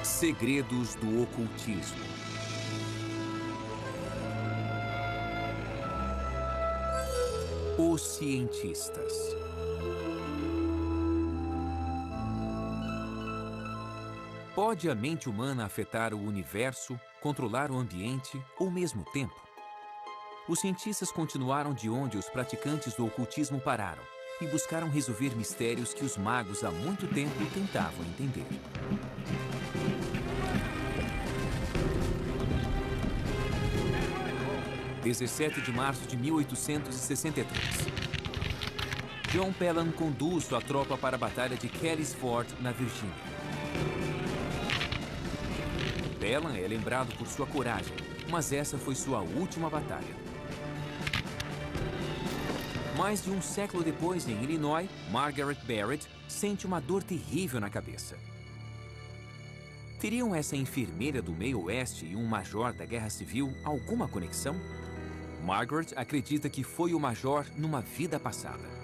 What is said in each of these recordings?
Segredos do ocultismo. Os cientistas. Pode a mente humana afetar o universo, controlar o ambiente ou mesmo o tempo? Os cientistas continuaram de onde os praticantes do ocultismo pararam e buscaram resolver mistérios que os magos há muito tempo tentavam entender. – 17 de março de 1863. John Pelham conduz sua tropa para a Batalha de Kelly's Ford, na Virgínia. Pelham é lembrado por sua coragem, mas essa foi sua última batalha. Mais de um século depois, em Illinois, Margaret Barrett sente uma dor terrível na cabeça. Teriam essa enfermeira do meio oeste e um major da Guerra Civil alguma conexão? Margaret acredita que foi o major numa vida passada.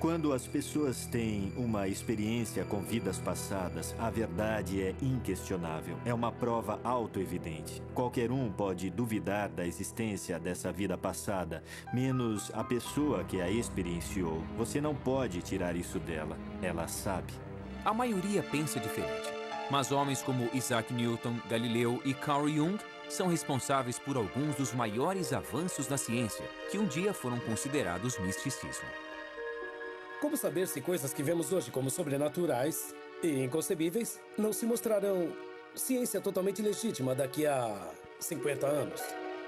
Quando as pessoas têm uma experiência com vidas passadas, a verdade é inquestionável. É uma prova autoevidente. Qualquer um pode duvidar da existência dessa vida passada, menos a pessoa que a experienciou. Você não pode tirar isso dela. Ela sabe. A maioria pensa diferente, mas homens como Isaac Newton, Galileu e Carl Jung são responsáveis por alguns dos maiores avanços na ciência, que um dia foram considerados misticismo. Como saber se coisas que vemos hoje como sobrenaturais e inconcebíveis não se mostrarão ciência totalmente legítima daqui a 50 anos?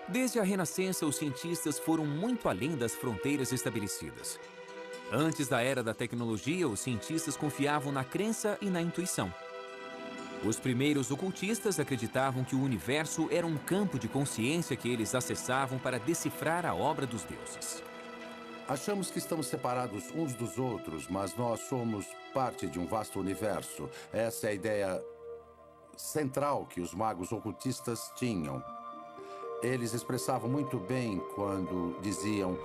Desde a Renascença, os cientistas foram muito além das fronteiras estabelecidas. Antes da era da tecnologia, os cientistas confiavam na crença e na intuição. Os primeiros ocultistas acreditavam que o universo era um campo de consciência que eles acessavam para decifrar a obra dos deuses. Achamos que estamos separados uns dos outros, mas nós somos parte de um vasto universo. Essa é a ideia central que os magos ocultistas tinham. Eles expressavam muito bem quando diziam,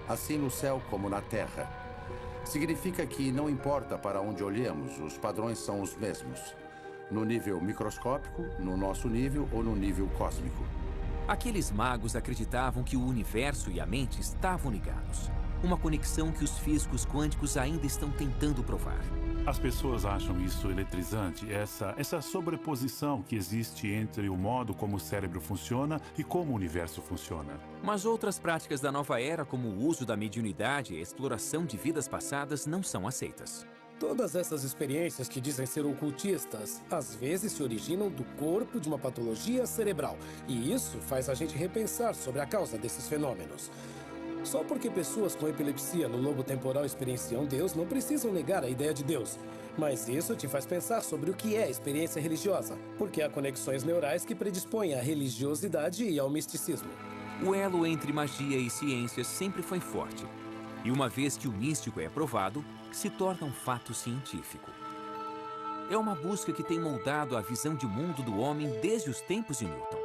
assim no céu como na terra. Significa que não importa para onde olhemos, os padrões são os mesmos. No nível microscópico, no nosso nível ou no nível cósmico. Aqueles magos acreditavam que o universo e a mente estavam ligados. Uma conexão que os físicos quânticos ainda estão tentando provar. As pessoas acham isso eletrizante, essa sobreposição que existe entre o modo como o cérebro funciona e como o universo funciona. Mas outras práticas da nova era, como o uso da mediunidade e a exploração de vidas passadas, não são aceitas. Todas essas experiências que dizem ser ocultistas, às vezes se originam do corpo de uma patologia cerebral. E isso faz a gente repensar sobre a causa desses fenômenos. Só porque pessoas com epilepsia no lobo temporal experienciam Deus, não precisam negar a ideia de Deus. Mas isso te faz pensar sobre o que é experiência religiosa, porque há conexões neurais que predispõem à religiosidade e ao misticismo. O elo entre magia e ciência sempre foi forte. E uma vez que o místico é provado, se torna um fato científico. É uma busca que tem moldado a visão de mundo do homem desde os tempos de Newton.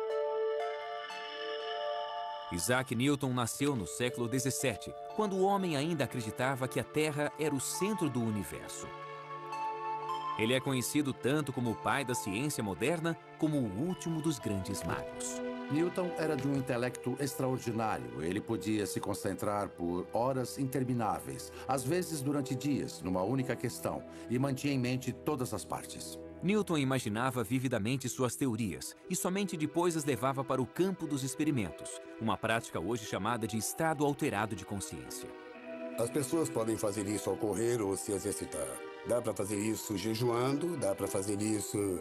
Isaac Newton nasceu no século XVII, quando o homem ainda acreditava que a Terra era o centro do universo. Ele é conhecido tanto como o pai da ciência moderna, como o último dos grandes magos. Newton era de um intelecto extraordinário. Ele podia se concentrar por horas intermináveis, às vezes durante dias, numa única questão, e mantinha em mente todas as partes. Newton imaginava vividamente suas teorias e somente depois as levava para o campo dos experimentos, uma prática hoje chamada de estado alterado de consciência. As pessoas podem fazer isso ao correr ou se exercitar. Dá para fazer isso jejuando, dá para fazer isso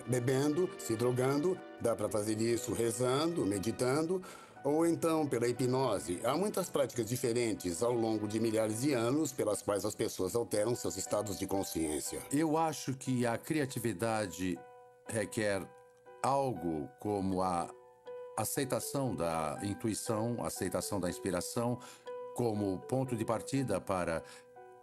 bebendo, se drogando, dá para fazer isso rezando, meditando, ou então pela hipnose. Há muitas práticas diferentes ao longo de milhares de anos pelas quais as pessoas alteram seus estados de consciência. Eu acho que a criatividade requer algo como a aceitação da intuição, a aceitação da inspiração como ponto de partida para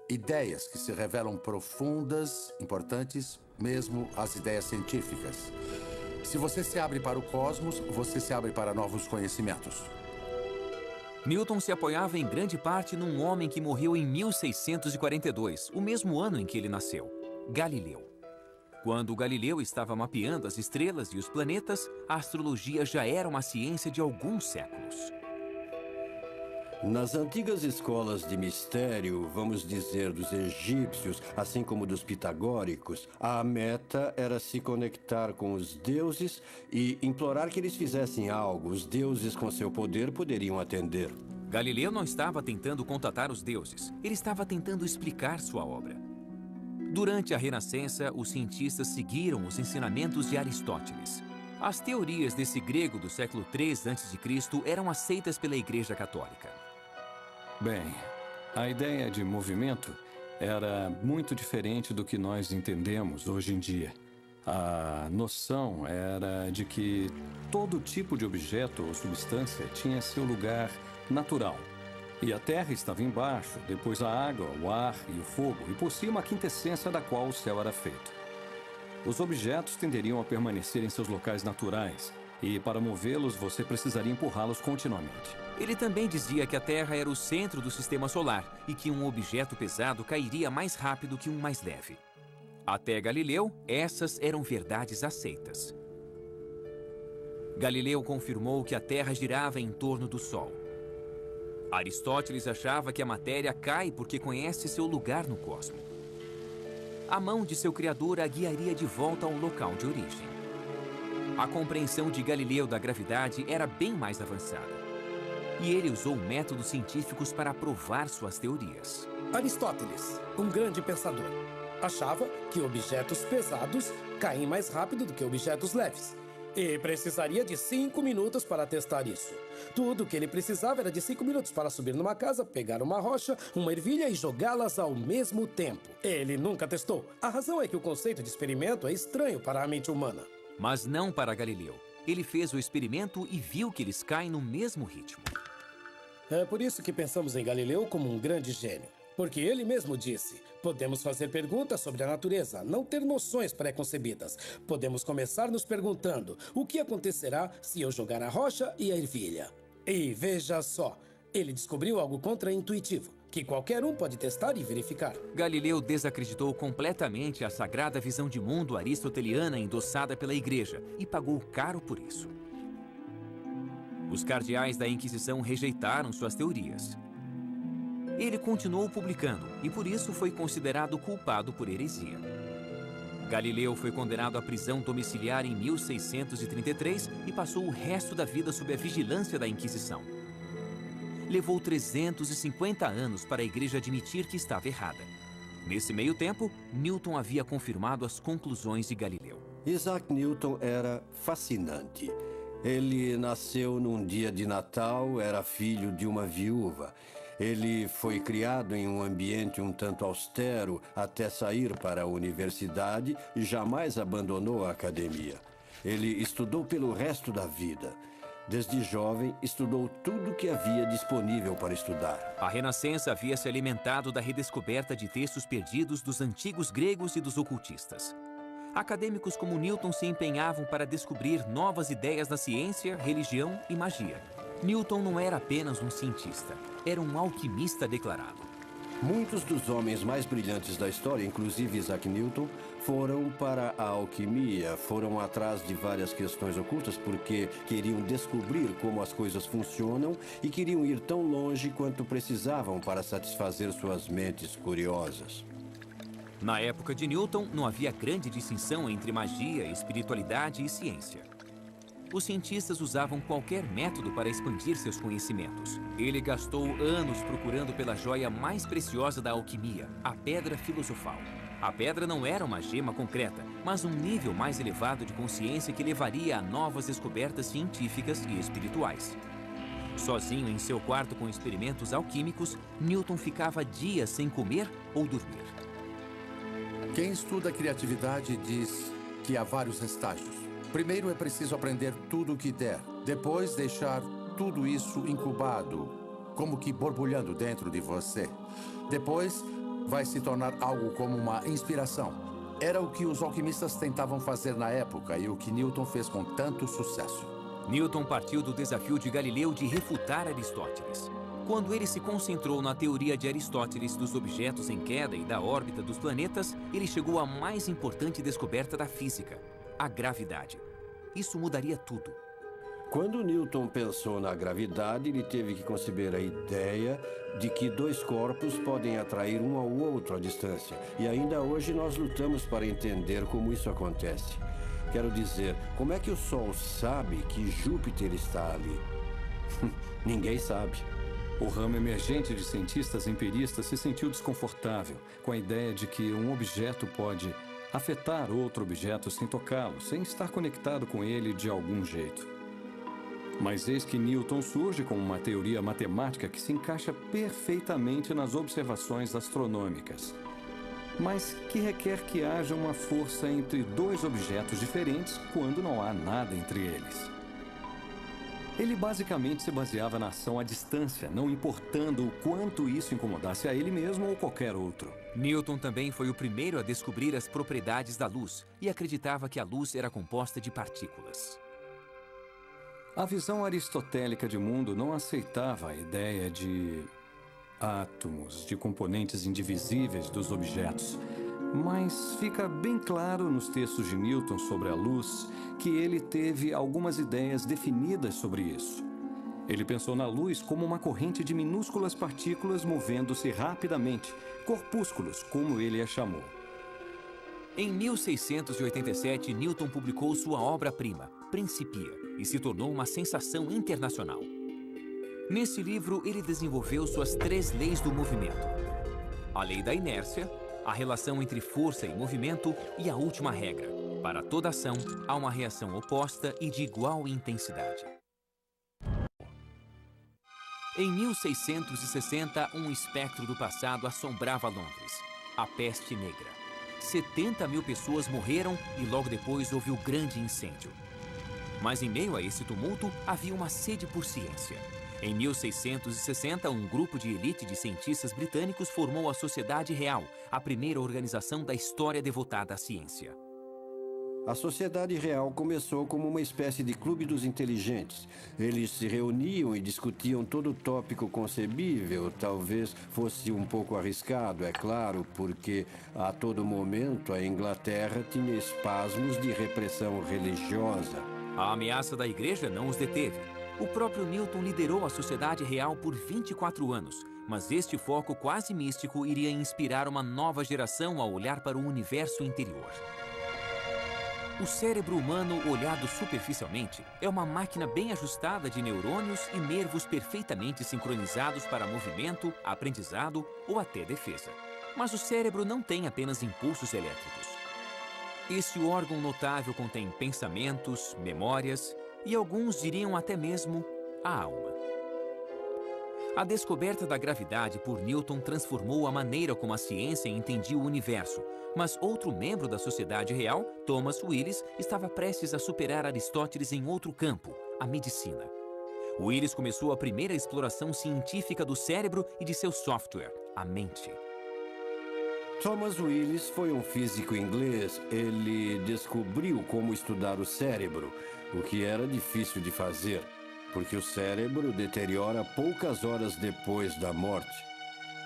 ideias que se revelam profundas, importantes, mesmo as ideias científicas. Se você se abre para o cosmos, você se abre para novos conhecimentos. Newton se apoiava em grande parte num homem que morreu em 1642, o mesmo ano em que ele nasceu, Galileu. Quando Galileu estava mapeando as estrelas e os planetas, a astrologia já era uma ciência de alguns séculos. Nas antigas escolas de mistério, vamos dizer dos egípcios, assim como dos pitagóricos, a meta era se conectar com os deuses e implorar que eles fizessem algo. Os deuses, com seu poder, poderiam atender. Galileu não estava tentando contatar os deuses, ele estava tentando explicar sua obra. Durante a Renascença, os cientistas seguiram os ensinamentos de Aristóteles. As teorias desse grego do século III a.C. eram aceitas pela Igreja Católica. Bem, a ideia de movimento era muito diferente do que nós entendemos hoje em dia. A noção era de que todo tipo de objeto ou substância tinha seu lugar natural. E a terra estava embaixo, depois a água, o ar e o fogo, e por cima a quintessência da qual o céu era feito. Os objetos tenderiam a permanecer em seus locais naturais, e para movê-los você precisaria empurrá-los continuamente. Ele também dizia que a Terra era o centro do sistema solar e que um objeto pesado cairia mais rápido que um mais leve. Até Galileu, essas eram verdades aceitas. Galileu confirmou que a Terra girava em torno do Sol. Aristóteles achava que a matéria cai porque conhece seu lugar no cosmos. A mão de seu criador a guiaria de volta ao local de origem. A compreensão de Galileu da gravidade era bem mais avançada. E ele usou métodos científicos para provar suas teorias. Aristóteles, um grande pensador, achava que objetos pesados caem mais rápido do que objetos leves. E precisaria de 5 minutos para testar isso. Tudo o que ele precisava era de 5 minutos para subir numa casa, pegar uma rocha, uma ervilha e jogá-las ao mesmo tempo. Ele nunca testou. A razão é que o conceito de experimento é estranho para a mente humana. Mas não para Galileu. Ele fez o experimento e viu que eles caem no mesmo ritmo. É por isso que pensamos em Galileu como um grande gênio. Porque ele mesmo disse, podemos fazer perguntas sobre a natureza, não ter noções pré-concebidas. Podemos começar nos perguntando, o que acontecerá se eu jogar a rocha e a ervilha? E veja só, ele descobriu algo contra-intuitivo, que qualquer um pode testar e verificar. Galileu desacreditou completamente a sagrada visão de mundo aristoteliana endossada pela Igreja e pagou caro por isso. Os cardeais da Inquisição rejeitaram suas teorias. Ele continuou publicando e por isso foi considerado culpado por heresia. Galileu foi condenado à prisão domiciliar em 1633 e passou o resto da vida sob a vigilância da Inquisição. Levou 350 anos para a Igreja admitir que estava errada. Nesse meio tempo, Newton havia confirmado as conclusões de Galileu. Isaac Newton era fascinante. Ele nasceu num dia de Natal, era filho de uma viúva. Ele foi criado em um ambiente um tanto austero até sair para a universidade e jamais abandonou a academia. Ele estudou pelo resto da vida. Desde jovem, estudou tudo que havia disponível para estudar. A Renascença havia se alimentado da redescoberta de textos perdidos dos antigos gregos e dos ocultistas. Acadêmicos como Newton se empenhavam para descobrir novas ideias da ciência, religião e magia. Newton não era apenas um cientista, era um alquimista declarado. Muitos dos homens mais brilhantes da história, inclusive Isaac Newton, foram para a alquimia, foram atrás de várias questões ocultas porque queriam descobrir como as coisas funcionam e queriam ir tão longe quanto precisavam para satisfazer suas mentes curiosas. Na época de Newton, não havia grande distinção entre magia, espiritualidade e ciência. Os cientistas usavam qualquer método para expandir seus conhecimentos. Ele gastou anos procurando pela joia mais preciosa da alquimia, a pedra filosofal. A pedra não era uma gema concreta, mas um nível mais elevado de consciência que levaria a novas descobertas científicas e espirituais. Sozinho em seu quarto com experimentos alquímicos, Newton ficava dias sem comer ou dormir. Quem estuda a criatividade diz que há vários estágios. Primeiro é preciso aprender tudo o que der. Depois deixar tudo isso incubado, como que borbulhando dentro de você. Depois vai se tornar algo como uma inspiração. Era o que os alquimistas tentavam fazer na época e o que Newton fez com tanto sucesso. Newton partiu do desafio de Galileu de refutar Aristóteles. Quando ele se concentrou na teoria de Aristóteles dos objetos em queda e da órbita dos planetas, ele chegou à mais importante descoberta da física, a gravidade. Isso mudaria tudo. Quando Newton pensou na gravidade, ele teve que conceber a ideia de que dois corpos podem atrair um ao outro à distância. E ainda hoje nós lutamos para entender como isso acontece. Quero dizer, como é que o Sol sabe que Júpiter está ali? Ninguém sabe. O ramo emergente de cientistas empiristas se sentiu desconfortável com a ideia de que um objeto pode afetar outro objeto sem tocá-lo, sem estar conectado com ele de algum jeito. Mas eis que Newton surge com uma teoria matemática que se encaixa perfeitamente nas observações astronômicas, mas que requer que haja uma força entre dois objetos diferentes quando não há nada entre eles. Ele basicamente se baseava na ação à distância, não importando o quanto isso incomodasse a ele mesmo ou qualquer outro. Newton também foi o primeiro a descobrir as propriedades da luz e acreditava que a luz era composta de partículas. A visão aristotélica de mundo não aceitava a ideia de átomos, de componentes indivisíveis dos objetos. Mas fica bem claro nos textos de Newton sobre a luz que ele teve algumas ideias definidas sobre isso. Ele pensou na luz como uma corrente de minúsculas partículas movendo-se rapidamente, corpúsculos, como ele a chamou. Em 1687, Newton publicou sua obra-prima, Principia, e se tornou uma sensação internacional. Nesse livro, ele desenvolveu suas 3 leis do movimento: a lei da inércia, a relação entre força e movimento e a última regra: para toda ação, há uma reação oposta e de igual intensidade. Em 1660, um espectro do passado assombrava Londres: a peste negra. 70 mil pessoas morreram e logo depois houve o grande incêndio. Mas em meio a esse tumulto, havia uma sede por ciência. Em 1660, um grupo de elite de cientistas britânicos formou a Sociedade Real, a primeira organização da história devotada à ciência. A Sociedade Real começou como uma espécie de clube dos inteligentes. Eles se reuniam e discutiam todo tópico concebível. Talvez fosse um pouco arriscado, é claro, porque a todo momento a Inglaterra tinha espasmos de repressão religiosa. A ameaça da igreja não os deteve. O próprio Newton liderou a Sociedade Real por 24 anos, mas este foco quase místico iria inspirar uma nova geração a olhar para o universo interior. O cérebro humano, olhado superficialmente, é uma máquina bem ajustada de neurônios e nervos perfeitamente sincronizados para movimento, aprendizado ou até defesa. Mas o cérebro não tem apenas impulsos elétricos. Esse órgão notável contém pensamentos, memórias e alguns diriam até mesmo a alma. A descoberta da gravidade por Newton transformou a maneira como a ciência entendia o universo, mas outro membro da Sociedade Real, Thomas Willis, estava prestes a superar Aristóteles em outro campo, a medicina. Willis começou a primeira exploração científica do cérebro e de seu software, a mente. Thomas Willis foi um físico inglês. Ele descobriu como estudar o cérebro, o que era difícil de fazer, porque o cérebro deteriora poucas horas depois da morte.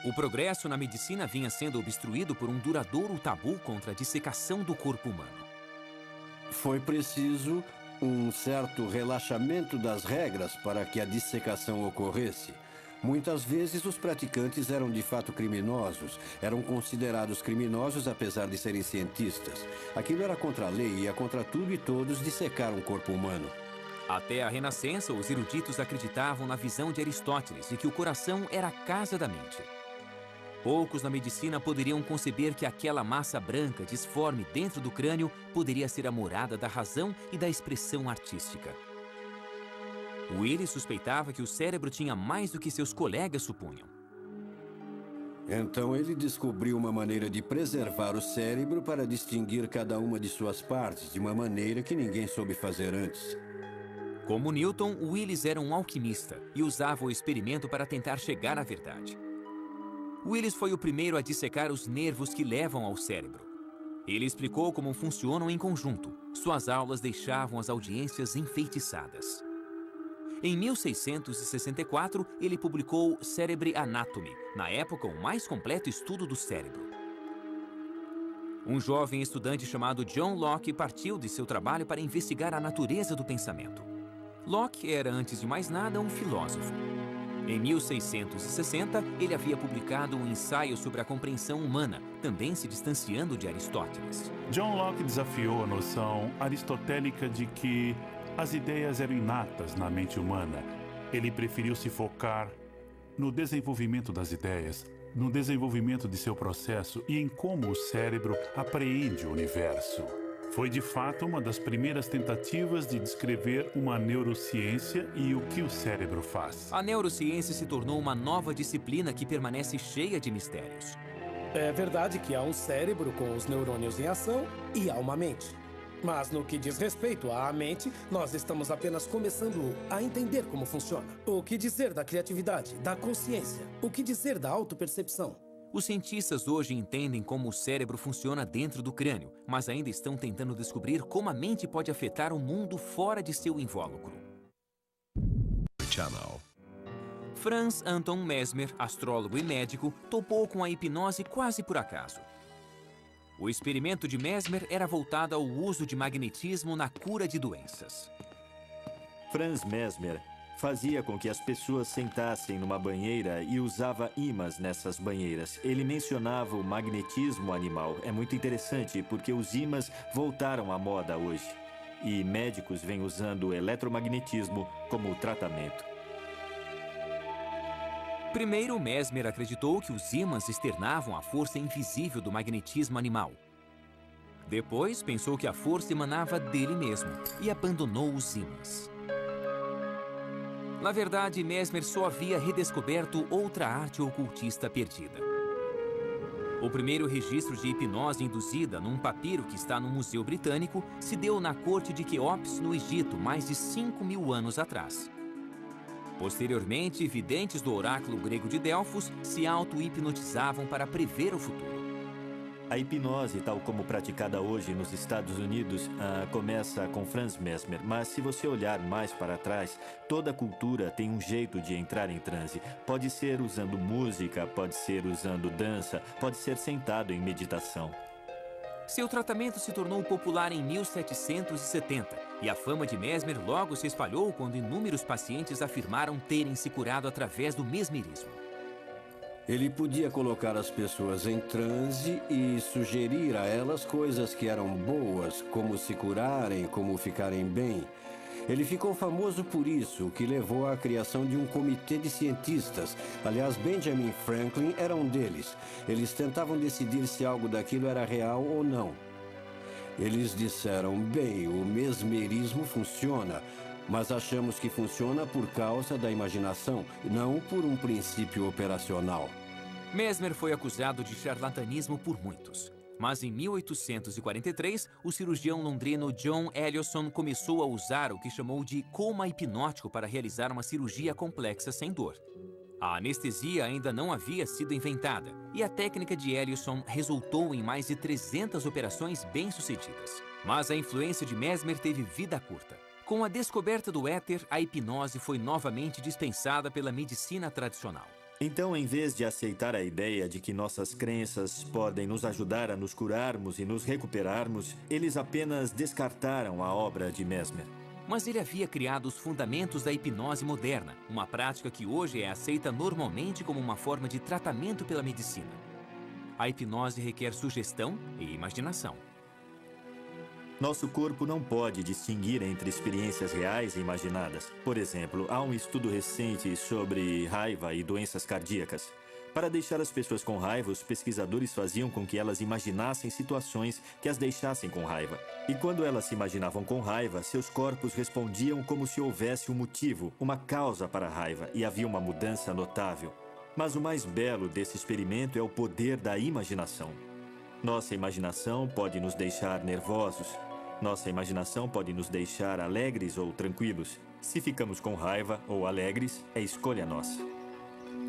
O progresso na medicina vinha sendo obstruído por um duradouro tabu contra a dissecação do corpo humano. Foi preciso um certo relaxamento das regras para que a dissecação ocorresse. Muitas vezes os praticantes eram de fato criminosos, eram considerados criminosos apesar de serem cientistas. Aquilo era contra a lei e ia contra tudo e todos dissecar um corpo humano. Até a Renascença, os eruditos acreditavam na visão de Aristóteles de que o coração era a casa da mente. Poucos na medicina poderiam conceber que aquela massa branca, disforme dentro do crânio, poderia ser a morada da razão e da expressão artística. Willis suspeitava que o cérebro tinha mais do que seus colegas supunham. Então ele descobriu uma maneira de preservar o cérebro para distinguir cada uma de suas partes, de uma maneira que ninguém soube fazer antes. Como Newton, Willis era um alquimista e usava o experimento para tentar chegar à verdade. Willis foi o primeiro a dissecar os nervos que levam ao cérebro. Ele explicou como funcionam em conjunto. Suas aulas deixavam as audiências enfeitiçadas. Em 1664, ele publicou Cerebri Anatomy, na época o mais completo estudo do cérebro. Um jovem estudante chamado John Locke partiu de seu trabalho para investigar a natureza do pensamento. Locke era, antes de mais nada, um filósofo. Em 1660, ele havia publicado um ensaio sobre a compreensão humana, também se distanciando de Aristóteles. John Locke desafiou a noção aristotélica de que as ideias eram inatas na mente humana. Ele preferiu se focar no desenvolvimento das ideias, no desenvolvimento de seu processo e em como o cérebro apreende o universo. Foi, de fato, uma das primeiras tentativas de descrever uma neurociência e o que o cérebro faz. A neurociência se tornou uma nova disciplina que permanece cheia de mistérios. É verdade que há um cérebro com os neurônios em ação e há uma mente. Mas no que diz respeito à mente, nós estamos apenas começando a entender como funciona. O que dizer da criatividade, da consciência? O que dizer da autopercepção? Os cientistas hoje entendem como o cérebro funciona dentro do crânio, mas ainda estão tentando descobrir como a mente pode afetar o mundo fora de seu invólucro. Franz Anton Mesmer, astrólogo e médico, topou com a hipnose quase por acaso. O experimento de Mesmer era voltado ao uso de magnetismo na cura de doenças. Franz Mesmer fazia com que as pessoas sentassem numa banheira e usava ímãs nessas banheiras. Ele mencionava o magnetismo animal. É muito interessante porque os ímãs voltaram à moda hoje. E médicos vêm usando o eletromagnetismo como tratamento. Primeiro, Mesmer acreditou que os ímãs externavam a força invisível do magnetismo animal. Depois, pensou que a força emanava dele mesmo e abandonou os ímãs. Na verdade, Mesmer só havia redescoberto outra arte ocultista perdida. O primeiro registro de hipnose induzida num papiro que está no Museu Britânico se deu na corte de Quéops, no Egito, mais de 5.000 anos atrás. Posteriormente, videntes do oráculo grego de Delfos se auto-hipnotizavam para prever o futuro. A hipnose, tal como praticada hoje nos Estados Unidos, começa com Franz Mesmer. Mas se você olhar mais para trás, toda cultura tem um jeito de entrar em transe. Pode ser usando música, pode ser usando dança, pode ser sentado em meditação. Seu tratamento se tornou popular em 1770 e a fama de Mesmer logo se espalhou quando inúmeros pacientes afirmaram terem se curado através do mesmerismo. Ele podia colocar as pessoas em transe e sugerir a elas coisas que eram boas, como se curarem, como ficarem bem. Ele ficou famoso por isso, o que levou à criação de um comitê de cientistas. Aliás, Benjamin Franklin era um deles. Eles tentavam decidir se algo daquilo era real ou não. Eles disseram, bem, o mesmerismo funciona, mas achamos que funciona por causa da imaginação, não por um princípio operacional. Mesmer foi acusado de charlatanismo por muitos. Mas em 1843, o cirurgião londrino John Ellison começou a usar o que chamou de coma hipnótico para realizar uma cirurgia complexa sem dor. A anestesia ainda não havia sido inventada e a técnica de Ellison resultou em mais de 300 operações bem-sucedidas. Mas a influência de Mesmer teve vida curta. Com a descoberta do éter, a hipnose foi novamente dispensada pela medicina tradicional. Então, em vez de aceitar a ideia de que nossas crenças podem nos ajudar a nos curarmos e nos recuperarmos, eles apenas descartaram a obra de Mesmer. Mas ele havia criado os fundamentos da hipnose moderna, uma prática que hoje é aceita normalmente como uma forma de tratamento pela medicina. A hipnose requer sugestão e imaginação. Nosso corpo não pode distinguir entre experiências reais e imaginadas. Por exemplo, há um estudo recente sobre raiva e doenças cardíacas. Para deixar as pessoas com raiva, os pesquisadores faziam com que elas imaginassem situações que as deixassem com raiva. E quando elas se imaginavam com raiva, seus corpos respondiam como se houvesse um motivo, uma causa para a raiva, e havia uma mudança notável. Mas o mais belo desse experimento é o poder da imaginação. Nossa imaginação pode nos deixar nervosos. Nossa imaginação pode nos deixar alegres ou tranquilos. Se ficamos com raiva ou alegres, é escolha nossa.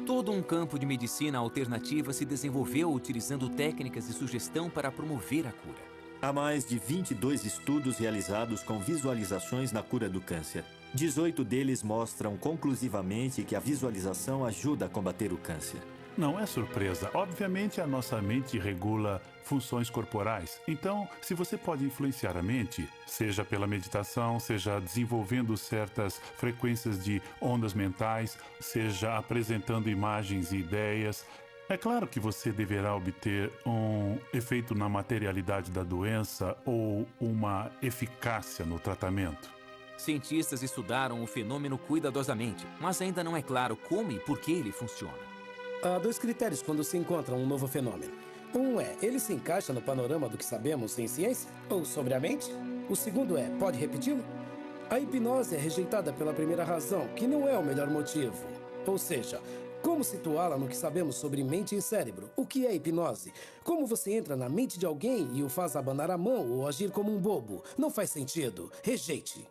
Todo um campo de medicina alternativa se desenvolveu utilizando técnicas de sugestão para promover a cura. Há mais de 22 estudos realizados com visualizações na cura do câncer. 18 deles mostram conclusivamente que a visualização ajuda a combater o câncer. Não é surpresa. Obviamente, a nossa mente regula funções corporais. Então, se você pode influenciar a mente, seja pela meditação, seja desenvolvendo certas frequências de ondas mentais, seja apresentando imagens e ideias, é claro que você deverá obter um efeito na materialidade da doença ou uma eficácia no tratamento. Cientistas estudaram o fenômeno cuidadosamente, mas ainda não é claro como e por que ele funciona. Há 2 critérios quando se encontra um novo fenômeno. Um é, ele se encaixa no panorama do que sabemos em ciência ou sobre a mente? O segundo é, pode repeti-lo? A hipnose é rejeitada pela primeira razão, que não é o melhor motivo. Ou seja, como situá-la no que sabemos sobre mente e cérebro? O que é hipnose? Como você entra na mente de alguém e o faz abanar a mão ou agir como um bobo? Não faz sentido. Rejeite.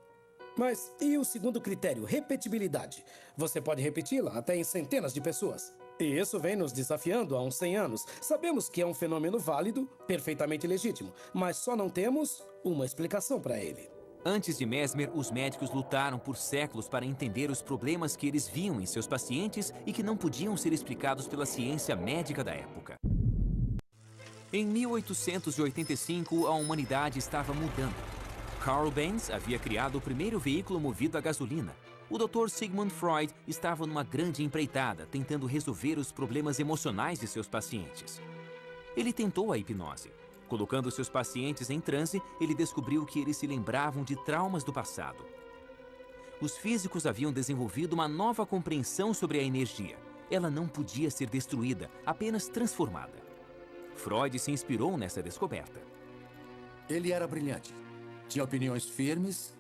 Mas e o segundo critério, repetibilidade? Você pode repeti-la até em centenas de pessoas. E isso vem nos desafiando há uns 100 anos. Sabemos que é um fenômeno válido, perfeitamente legítimo, mas só não temos uma explicação para ele. Antes de Mesmer, os médicos lutaram por séculos para entender os problemas que eles viam em seus pacientes e que não podiam ser explicados pela ciência médica da época. Em 1885, a humanidade estava mudando. Carl Benz havia criado o primeiro veículo movido a gasolina. O Dr. Sigmund Freud estava numa grande empreitada, tentando resolver os problemas emocionais de seus pacientes. Ele tentou a hipnose. Colocando seus pacientes em transe, ele descobriu que eles se lembravam de traumas do passado. Os físicos haviam desenvolvido uma nova compreensão sobre a energia. Ela não podia ser destruída, apenas transformada. Freud se inspirou nessa descoberta. Ele era brilhante, tinha opiniões firmes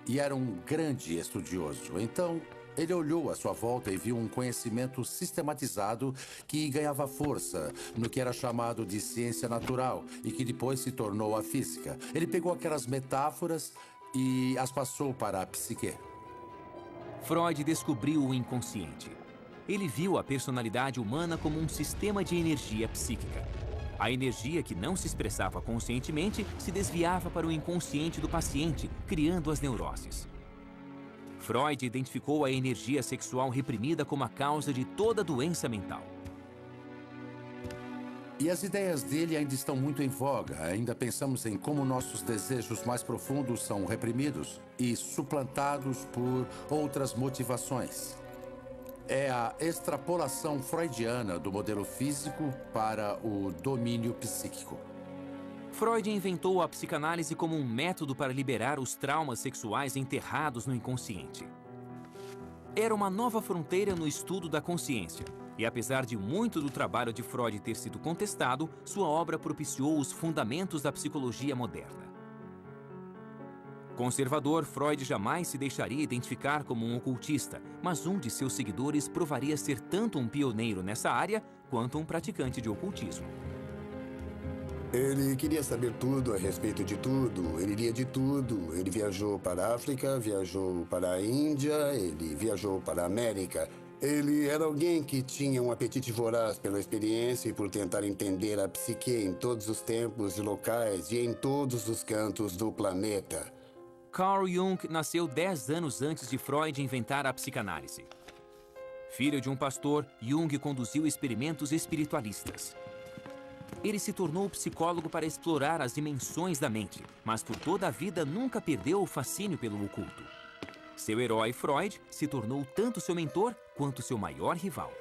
e era um grande estudioso. Então, ele olhou à sua volta e viu um conhecimento sistematizado que ganhava força no que era chamado de ciência natural e que depois se tornou a física. Ele pegou aquelas metáforas e as passou para a psique. Freud descobriu o inconsciente. Ele viu a personalidade humana como um sistema de energia psíquica. A energia que não se expressava conscientemente se desviava para o inconsciente do paciente, criando as neuroses. Freud identificou a energia sexual reprimida como a causa de toda doença mental. E as ideias dele ainda estão muito em voga. Ainda pensamos em como nossos desejos mais profundos são reprimidos e suplantados por outras motivações. É a extrapolação freudiana do modelo físico para o domínio psíquico. Freud inventou a psicanálise como um método para liberar os traumas sexuais enterrados no inconsciente. Era uma nova fronteira no estudo da consciência, e apesar de muito do trabalho de Freud ter sido contestado, sua obra propiciou os fundamentos da psicologia moderna. Conservador, Freud jamais se deixaria identificar como um ocultista, mas um de seus seguidores provaria ser tanto um pioneiro nessa área quanto um praticante de ocultismo. Ele queria saber tudo a respeito de tudo, ele lia de tudo. Ele viajou para a África, viajou para a Índia, ele viajou para a América. Ele era alguém que tinha um apetite voraz pela experiência e por tentar entender a psique em todos os tempos e locais e em todos os cantos do planeta. Carl Jung nasceu 10 anos antes de Freud inventar a psicanálise. Filho de um pastor, Jung conduziu experimentos espiritualistas. Ele se tornou psicólogo para explorar as dimensões da mente, mas por toda a vida nunca perdeu o fascínio pelo oculto. Seu herói, Freud, se tornou tanto seu mentor quanto seu maior rival.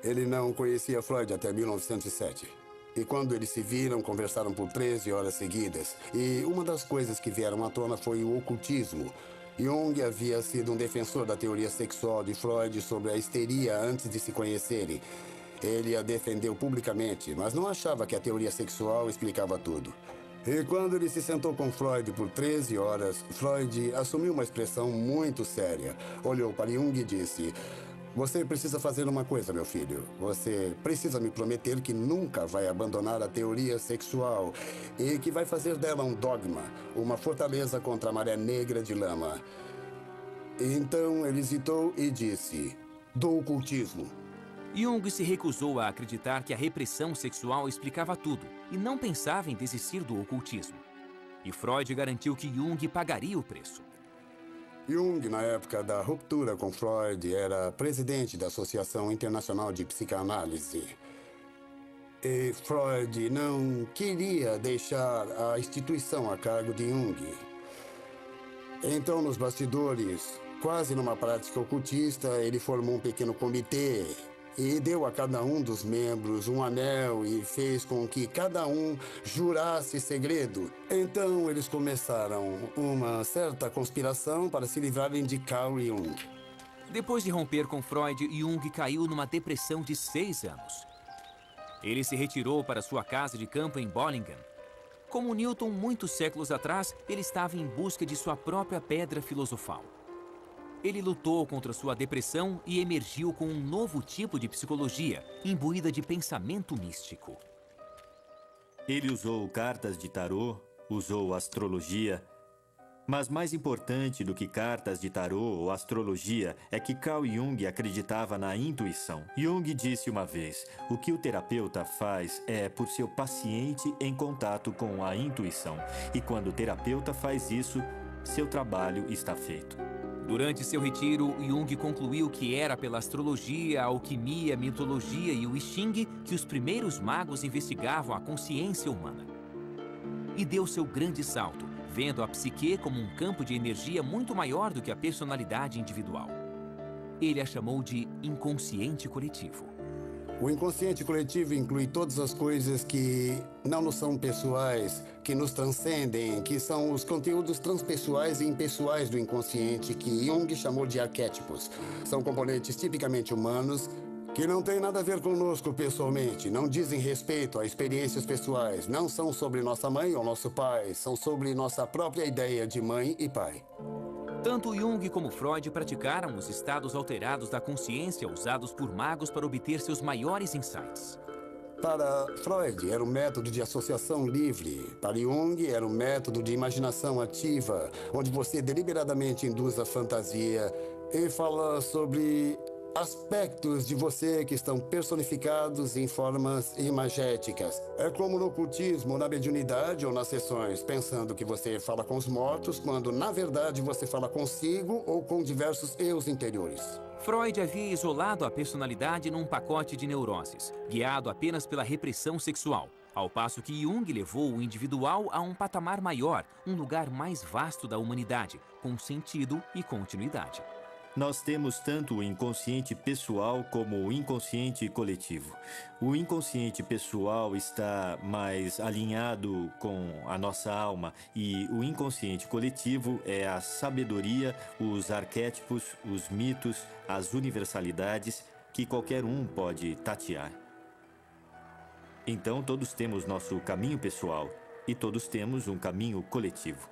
Ele não conhecia Freud até 1907. E quando eles se viram, conversaram por 13 horas seguidas. E uma das coisas que vieram à tona foi o ocultismo. Jung havia sido um defensor da teoria sexual de Freud sobre a histeria antes de se conhecerem. Ele a defendeu publicamente, mas não achava que a teoria sexual explicava tudo. E quando ele se sentou com Freud por 13 horas, Freud assumiu uma expressão muito séria. Olhou para Jung e disse: "Você precisa fazer uma coisa, meu filho. Você precisa me prometer que nunca vai abandonar a teoria sexual e que vai fazer dela um dogma, uma fortaleza contra a maré negra de lama." Então ele hesitou e disse: "Do ocultismo." Jung se recusou a acreditar que a repressão sexual explicava tudo e não pensava em desistir do ocultismo. E Freud garantiu que Jung pagaria o preço. Jung, na época da ruptura com Freud, era presidente da Associação Internacional de Psicanálise. E Freud não queria deixar a instituição a cargo de Jung. Então, nos bastidores, quase numa prática ocultista, ele formou um pequeno comitê e deu a cada um dos membros um anel e fez com que cada um jurasse segredo. Então, eles começaram uma certa conspiração para se livrarem de Carl Jung. Depois de romper com Freud, Jung caiu numa depressão de 6 anos. Ele se retirou para sua casa de campo em Bollingen. Como Newton, muitos séculos atrás, ele estava em busca de sua própria pedra filosofal. Ele lutou contra sua depressão e emergiu com um novo tipo de psicologia, imbuída de pensamento místico. Ele usou cartas de tarô, usou astrologia. Mas mais importante do que cartas de tarô ou astrologia é que Carl Jung acreditava na intuição. Jung disse uma vez: o que o terapeuta faz é por seu paciente em contato com a intuição. E quando o terapeuta faz isso, seu trabalho está feito. Durante seu retiro, Jung concluiu que era pela astrologia, a alquimia, a mitologia e o I Ching que os primeiros magos investigavam a consciência humana. E deu seu grande salto, vendo a psique como um campo de energia muito maior do que a personalidade individual. Ele a chamou de inconsciente coletivo. O inconsciente coletivo inclui todas as coisas que não nos são pessoais, que nos transcendem, que são os conteúdos transpessoais e impessoais do inconsciente, que Jung chamou de arquétipos. São componentes tipicamente humanos que não têm nada a ver conosco pessoalmente, não dizem respeito a experiências pessoais, não são sobre nossa mãe ou nosso pai, são sobre nossa própria ideia de mãe e pai. Tanto Jung como Freud praticaram os estados alterados da consciência usados por magos para obter seus maiores insights. Para Freud, era um método de associação livre. Para Jung, era um método de imaginação ativa, onde você deliberadamente induz a fantasia e fala sobre aspectos de você que estão personificados em formas imagéticas. É como no ocultismo, na mediunidade ou nas sessões, pensando que você fala com os mortos, quando na verdade você fala consigo ou com diversos eus interiores. Freud havia isolado a personalidade num pacote de neuroses, guiado apenas pela repressão sexual, ao passo que Jung levou o individual a um patamar maior, um lugar mais vasto da humanidade, com sentido e continuidade. Nós temos tanto o inconsciente pessoal como o inconsciente coletivo. O inconsciente pessoal está mais alinhado com a nossa alma e o inconsciente coletivo é a sabedoria, os arquétipos, os mitos, as universalidades que qualquer um pode tatear. Então todos temos nosso caminho pessoal e todos temos um caminho coletivo.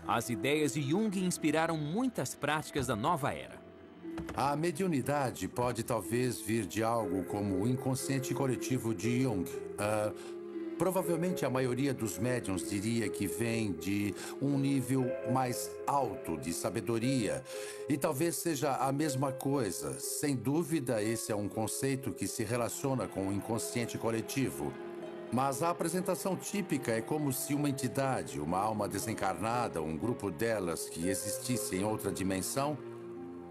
As ideias de Jung inspiraram muitas práticas da nova era. A mediunidade pode talvez vir de algo como o inconsciente coletivo de Jung. Provavelmente a maioria dos médiuns diria que vem de um nível mais alto de sabedoria. E talvez seja a mesma coisa. Sem dúvida, esse é um conceito que se relaciona com o inconsciente coletivo. Mas a apresentação típica é como se uma entidade, uma alma desencarnada, um grupo delas que existisse em outra dimensão,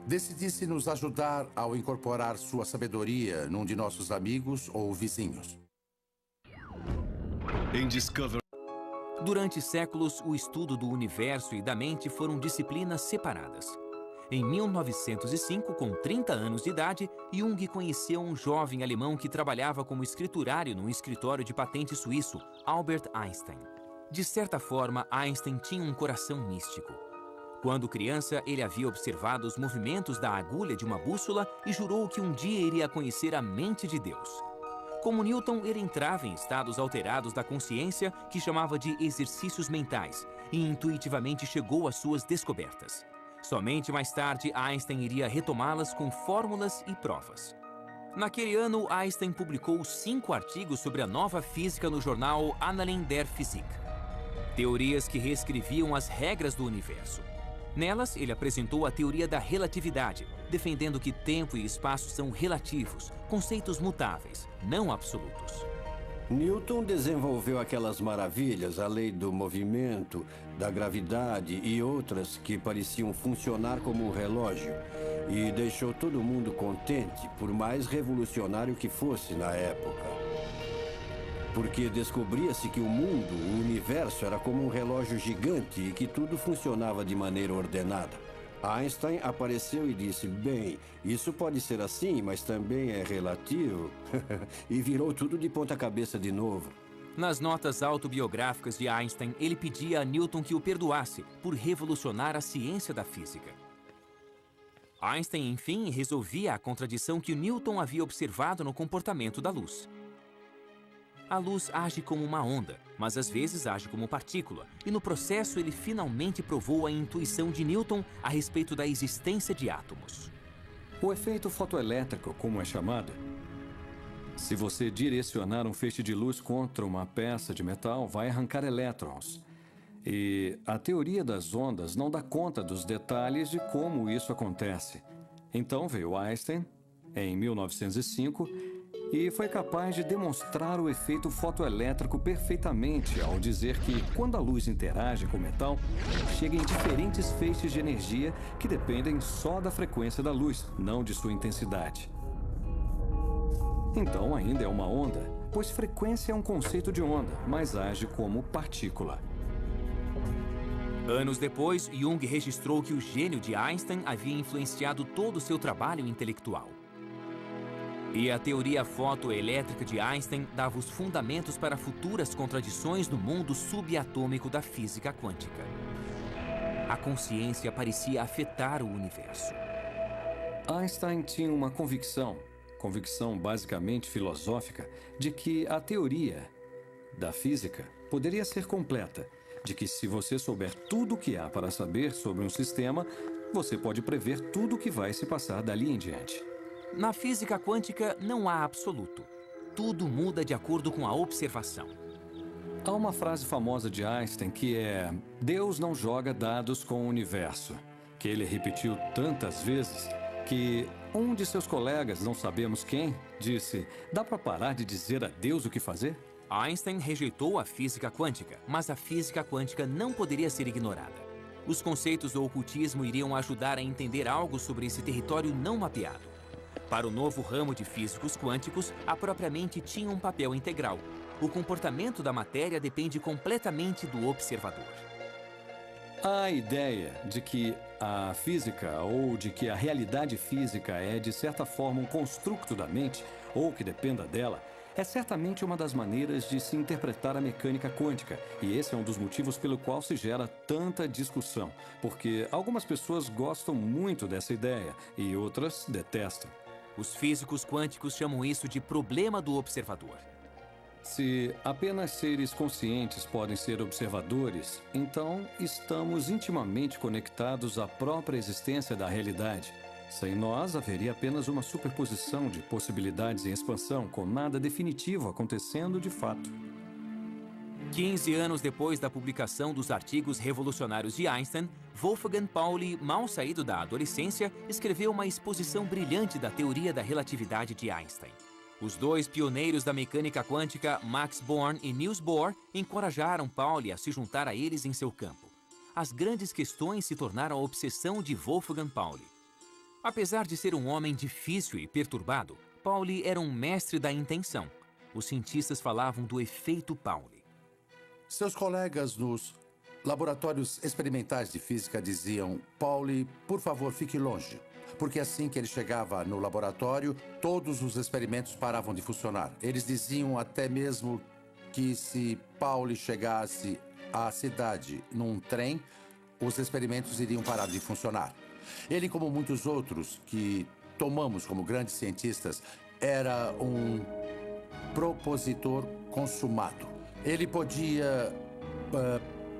decidisse nos ajudar ao incorporar sua sabedoria num de nossos amigos ou vizinhos. Durante séculos, o estudo do universo e da mente foram disciplinas separadas. Em 1905, com 30 anos de idade, Jung conheceu um jovem alemão que trabalhava como escriturário num escritório de patente suíço, Albert Einstein. De certa forma, Einstein tinha um coração místico. Quando criança, ele havia observado os movimentos da agulha de uma bússola e jurou que um dia iria conhecer a mente de Deus. Como Newton, ele entrava em estados alterados da consciência que chamava de exercícios mentais e intuitivamente chegou às suas descobertas. Somente mais tarde, Einstein iria retomá-las com fórmulas e provas. Naquele ano, Einstein publicou 5 artigos sobre a nova física no jornal Annalen der Physik. Teorias que reescreviam as regras do universo. Nelas, ele apresentou a teoria da relatividade, defendendo que tempo e espaço são relativos, conceitos mutáveis, não absolutos. Newton desenvolveu aquelas maravilhas, a lei do movimento, da gravidade e outras que pareciam funcionar como um relógio, e deixou todo mundo contente, por mais revolucionário que fosse na época. Porque descobria-se que o mundo, o universo, era como um relógio gigante e que tudo funcionava de maneira ordenada. Einstein apareceu e disse, bem, isso pode ser assim, mas também é relativo. E virou tudo de ponta cabeça de novo. Nas notas autobiográficas de Einstein, ele pedia a Newton que o perdoasse por revolucionar a ciência da física. Einstein, enfim, resolvia a contradição que o Newton havia observado no comportamento da luz. A luz age como uma onda, mas às vezes age como partícula, e no processo ele finalmente provou a intuição de Newton a respeito da existência de átomos. O efeito fotoelétrico, como é chamado, se você direcionar um feixe de luz contra uma peça de metal, vai arrancar elétrons. E a teoria das ondas não dá conta dos detalhes de como isso acontece. Então veio Einstein, em 1905, e foi capaz de demonstrar o efeito fotoelétrico perfeitamente ao dizer que, quando a luz interage com o metal, chega em diferentes feixes de energia que dependem só da frequência da luz, não de sua intensidade. Então ainda é uma onda, pois frequência é um conceito de onda, mas age como partícula. Anos depois, Jung registrou que o gênio de Einstein havia influenciado todo o seu trabalho intelectual. E a teoria fotoelétrica de Einstein dava os fundamentos para futuras contradições no mundo subatômico da física quântica. A consciência parecia afetar o universo. Einstein tinha uma convicção basicamente filosófica, de que a teoria da física poderia ser completa, de que se você souber tudo o que há para saber sobre um sistema, você pode prever tudo o que vai se passar dali em diante. Na física quântica não há absoluto. Tudo muda de acordo com a observação. Há uma frase famosa de Einstein que é: Deus não joga dados com o universo, que ele repetiu tantas vezes que um de seus colegas, não sabemos quem, disse: dá para parar de dizer a Deus o que fazer? Einstein rejeitou a física quântica, mas a física quântica não poderia ser ignorada. Os conceitos do ocultismo iriam ajudar a entender algo sobre esse território não mapeado. Para o novo ramo de físicos quânticos, a própria mente tinha um papel integral. O comportamento da matéria depende completamente do observador. A ideia de que a física ou de que a realidade física é, de certa forma, um construto da mente, ou que dependa dela, é certamente uma das maneiras de se interpretar a mecânica quântica, e esse é um dos motivos pelo qual se gera tanta discussão, porque algumas pessoas gostam muito dessa ideia e outras detestam. Os físicos quânticos chamam isso de problema do observador. Se apenas seres conscientes podem ser observadores, então estamos intimamente conectados à própria existência da realidade. Sem nós, haveria apenas uma superposição de possibilidades em expansão, com nada definitivo acontecendo de fato. 15 anos depois da publicação dos artigos revolucionários de Einstein, Wolfgang Pauli, mal saído da adolescência, escreveu uma exposição brilhante da teoria da relatividade de Einstein. Os dois pioneiros da mecânica quântica, Max Born e Niels Bohr, encorajaram Pauli a se juntar a eles em seu campo. As grandes questões se tornaram a obsessão de Wolfgang Pauli. Apesar de ser um homem difícil e perturbado, Pauli era um mestre da intenção. Os cientistas falavam do efeito Pauli. Seus colegas nos laboratórios experimentais de física diziam: Pauli, por favor, fique longe. Porque assim que ele chegava no laboratório, todos os experimentos paravam de funcionar. Eles diziam até mesmo que se Pauli chegasse à cidade num trem, os experimentos iriam parar de funcionar. Ele, como muitos outros que tomamos como grandes cientistas, era um propositor consumado. Ele podia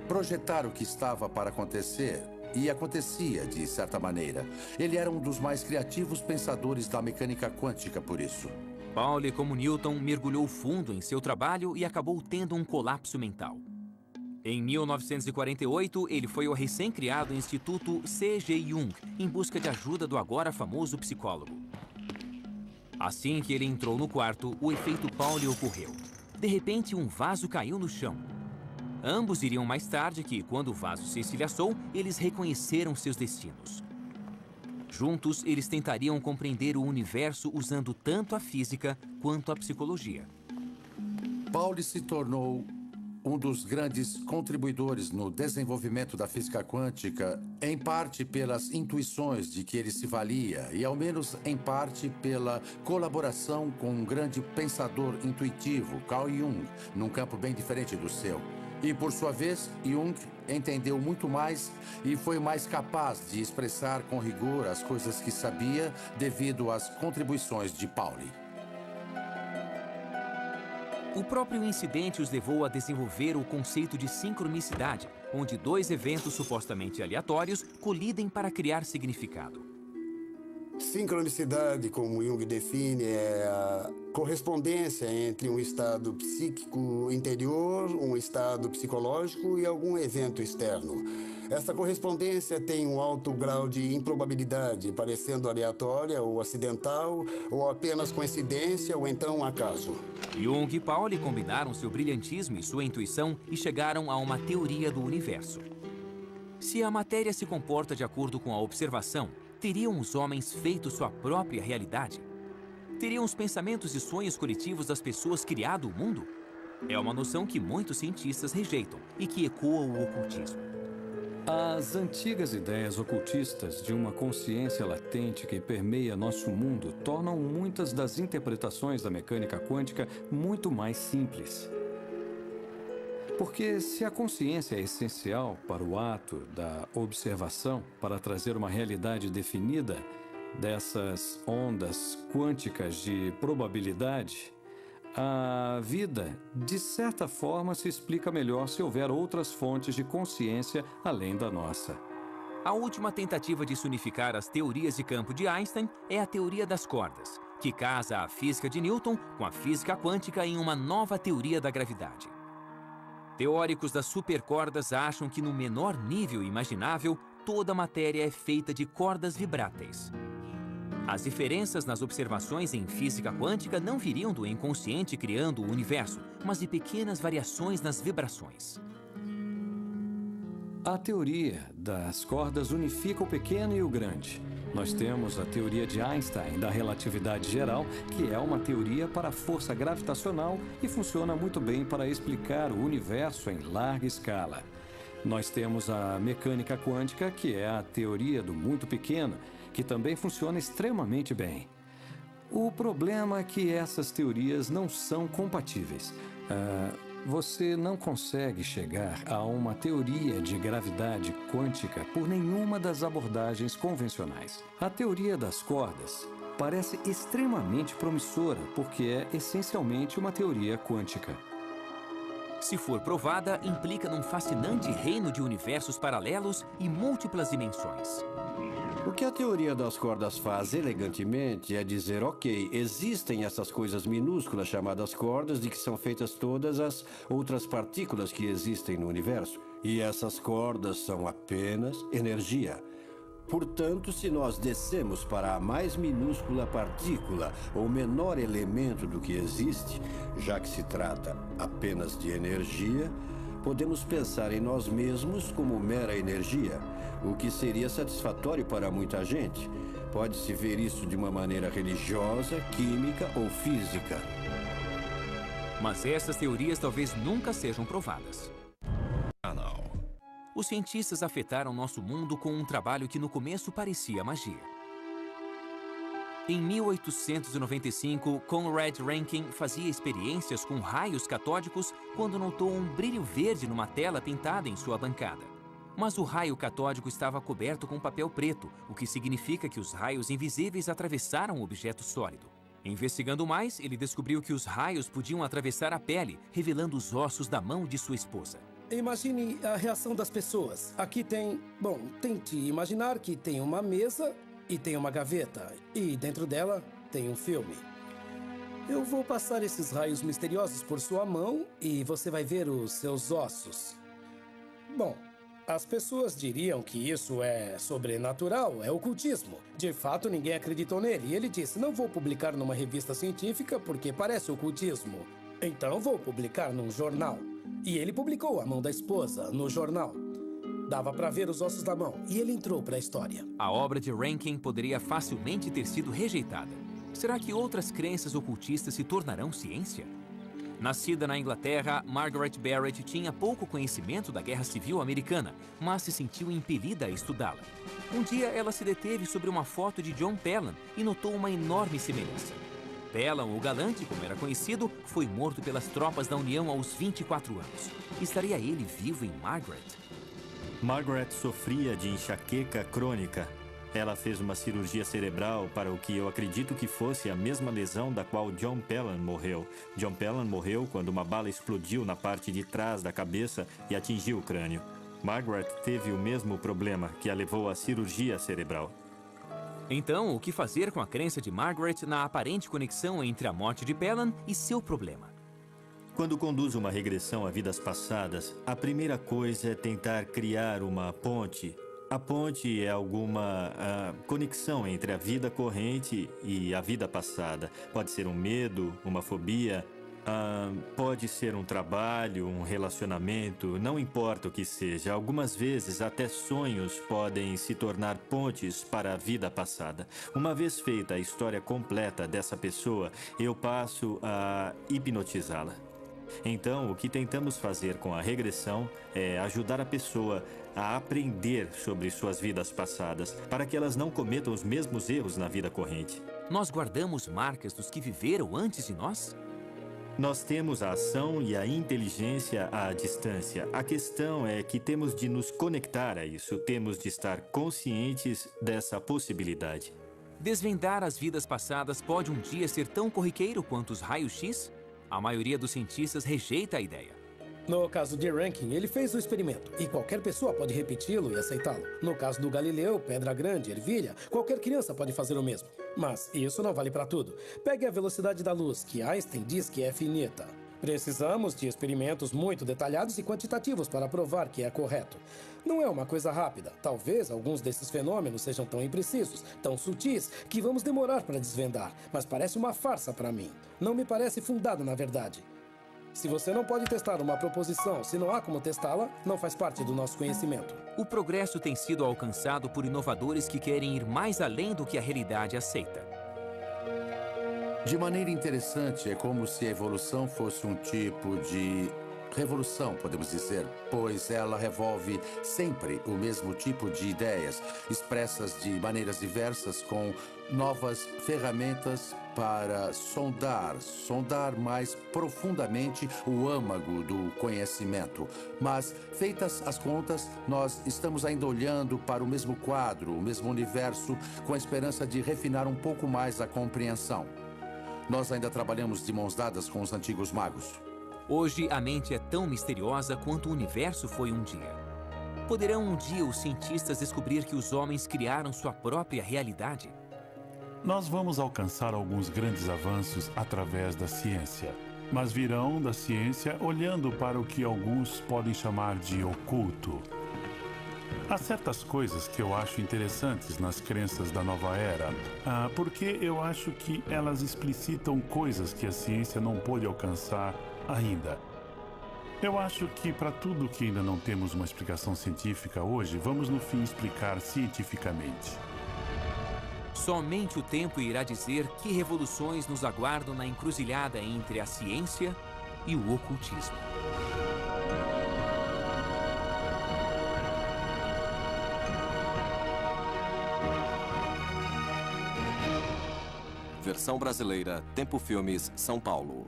projetar o que estava para acontecer e acontecia de certa maneira. Ele era um dos mais criativos pensadores da mecânica quântica por isso. Pauli, como Newton, mergulhou fundo em seu trabalho e acabou tendo um colapso mental. Em 1948, ele foi ao recém-criado Instituto C.G. Jung em busca de ajuda do agora famoso psicólogo. Assim que ele entrou no quarto, o efeito Pauli ocorreu. De repente, um vaso caiu no chão. Ambos diriam mais tarde que, quando o vaso se estilhaçou, eles reconheceram seus destinos. Juntos, eles tentariam compreender o universo usando tanto a física quanto a psicologia. Pauli se tornou um dos grandes contribuidores no desenvolvimento da física quântica, em parte pelas intuições de que ele se valia e, ao menos em parte, pela colaboração com um grande pensador intuitivo, Carl Jung, num campo bem diferente do seu. E, por sua vez, Jung entendeu muito mais e foi mais capaz de expressar com rigor as coisas que sabia devido às contribuições de Pauli. O próprio incidente os levou a desenvolver o conceito de sincronicidade, onde dois eventos supostamente aleatórios colidem para criar significado. Sincronicidade, como Jung define, é a correspondência entre um estado psíquico interior, um estado psicológico e algum evento externo. Essa correspondência tem um alto grau de improbabilidade, parecendo aleatória ou acidental, ou apenas coincidência ou então um acaso. Jung e Pauli combinaram seu brilhantismo e sua intuição e chegaram a uma teoria do universo. Se a matéria se comporta de acordo com a observação, teriam os homens feito sua própria realidade? Teriam os pensamentos e sonhos coletivos das pessoas criado o mundo? É uma noção que muitos cientistas rejeitam e que ecoa o ocultismo. As antigas ideias ocultistas de uma consciência latente que permeia nosso mundo tornam muitas das interpretações da mecânica quântica muito mais simples. Porque se a consciência é essencial para o ato da observação, para trazer uma realidade definida dessas ondas quânticas de probabilidade, a vida, de certa forma, se explica melhor se houver outras fontes de consciência além da nossa. A última tentativa de se unificar as teorias de campo de Einstein é a teoria das cordas, que casa a física de Newton com a física quântica em uma nova teoria da gravidade. Teóricos das supercordas acham que no menor nível imaginável, toda a matéria é feita de cordas vibráteis. As diferenças nas observações em física quântica não viriam do inconsciente criando o universo, mas de pequenas variações nas vibrações. A teoria das cordas unifica o pequeno e o grande. Nós temos a teoria de Einstein da relatividade geral, que é uma teoria para a força gravitacional e funciona muito bem para explicar o universo em larga escala. Nós temos a mecânica quântica, que é a teoria do muito pequeno, que também funciona extremamente bem. O problema é que essas teorias não são compatíveis. Você não consegue chegar a uma teoria de gravidade quântica por nenhuma das abordagens convencionais. A teoria das cordas parece extremamente promissora, porque é essencialmente uma teoria quântica. Se for provada, implica num fascinante reino de universos paralelos e múltiplas dimensões. O que a teoria das cordas faz elegantemente é dizer, ok, existem essas coisas minúsculas chamadas cordas de que são feitas todas as outras partículas que existem no universo. E essas cordas são apenas energia. Portanto, se nós descemos para a mais minúscula partícula ou menor elemento do que existe, já que se trata apenas de energia, podemos pensar em nós mesmos como mera energia, o que seria satisfatório para muita gente. Pode-se ver isso de uma maneira religiosa, química ou física. Mas essas teorias talvez nunca sejam provadas. Os cientistas afetaram nosso mundo com um trabalho que no começo parecia magia. Em 1895, Conrad Rankin fazia experiências com raios catódicos quando notou um brilho verde numa tela pintada em sua bancada. Mas o raio catódico estava coberto com papel preto, o que significa que os raios invisíveis atravessaram o objeto sólido. Investigando mais, ele descobriu que os raios podiam atravessar a pele, revelando os ossos da mão de sua esposa. Imagine a reação das pessoas. Aqui tem... Bom, tente imaginar que tem uma mesa e tem uma gaveta. E dentro dela tem um filme. Eu vou passar esses raios misteriosos por sua mão e você vai ver os seus ossos. Bom, as pessoas diriam que isso é sobrenatural, é ocultismo. De fato, ninguém acreditou nele. E ele disse, não vou publicar numa revista científica porque parece ocultismo. Então vou publicar num jornal. E ele publicou a mão da esposa no jornal. Dava para ver os ossos da mão e ele entrou para a história. A obra de Rankin poderia facilmente ter sido rejeitada. Será que outras crenças ocultistas se tornarão ciência? Nascida na Inglaterra, Margaret Barrett tinha pouco conhecimento da Guerra Civil Americana, mas se sentiu impelida a estudá-la. Um dia, ela se deteve sobre uma foto de John Pelham e notou uma enorme semelhança. Pelham, o galante, como era conhecido, foi morto pelas tropas da União aos 24 anos. Estaria ele vivo em Margaret? Margaret sofria de enxaqueca crônica. Ela fez uma cirurgia cerebral para o que eu acredito que fosse a mesma lesão da qual John Pelham morreu. John Pelham morreu quando uma bala explodiu na parte de trás da cabeça e atingiu o crânio. Margaret teve o mesmo problema que a levou à cirurgia cerebral. Então, o que fazer com a crença de Margaret na aparente conexão entre a morte de Pelham e seu problema? Quando conduzo uma regressão a vidas passadas, a primeira coisa é tentar criar uma ponte. A ponte é alguma conexão entre a vida corrente e a vida passada. Pode ser um medo, uma fobia, pode ser um trabalho, um relacionamento, não importa o que seja. Algumas vezes até sonhos podem se tornar pontes para a vida passada. Uma vez feita a história completa dessa pessoa, eu passo a hipnotizá-la. Então, o que tentamos fazer com a regressão é ajudar a pessoa a aprender sobre suas vidas passadas, para que elas não cometam os mesmos erros na vida corrente. Nós guardamos marcas dos que viveram antes de nós? Nós temos a ação e a inteligência à distância. A questão é que temos de nos conectar a isso, temos de estar conscientes dessa possibilidade. Desvendar as vidas passadas pode um dia ser tão corriqueiro quanto os raios-x? A maioria dos cientistas rejeita a ideia. No caso de Rankin, ele fez o experimento e qualquer pessoa pode repeti-lo e aceitá-lo. No caso do Galileu, Pedra Grande, Ervilha, qualquer criança pode fazer o mesmo. Mas isso não vale para tudo. Pegue a velocidade da luz, que Einstein diz que é finita. Precisamos de experimentos muito detalhados e quantitativos para provar que é correto. Não é uma coisa rápida. Talvez alguns desses fenômenos sejam tão imprecisos, tão sutis, que vamos demorar para desvendar. Mas parece uma farsa para mim. Não me parece fundado na verdade. Se você não pode testar uma proposição, se não há como testá-la, não faz parte do nosso conhecimento. O progresso tem sido alcançado por inovadores que querem ir mais além do que a realidade aceita. De maneira interessante, é como se a evolução fosse um tipo de revolução, podemos dizer, pois ela revolve sempre o mesmo tipo de ideias, expressas de maneiras diversas, com novas ferramentas para sondar mais profundamente o âmago do conhecimento. Mas, feitas as contas, nós estamos ainda olhando para o mesmo quadro, o mesmo universo, com a esperança de refinar um pouco mais a compreensão. Nós ainda trabalhamos de mãos dadas com os antigos magos. Hoje, a mente é tão misteriosa quanto o universo foi um dia. Poderão um dia os cientistas descobrir que os homens criaram sua própria realidade? Nós vamos alcançar alguns grandes avanços através da ciência, mas virão da ciência olhando para o que alguns podem chamar de oculto. Há certas coisas que eu acho interessantes nas crenças da nova era, porque eu acho que elas explicitam coisas que a ciência não pôde alcançar ainda. Eu acho que para tudo que ainda não temos uma explicação científica hoje, vamos no fim explicar cientificamente. Somente o tempo irá dizer que revoluções nos aguardam na encruzilhada entre a ciência e o ocultismo. Versão brasileira, Tempo Filmes, São Paulo.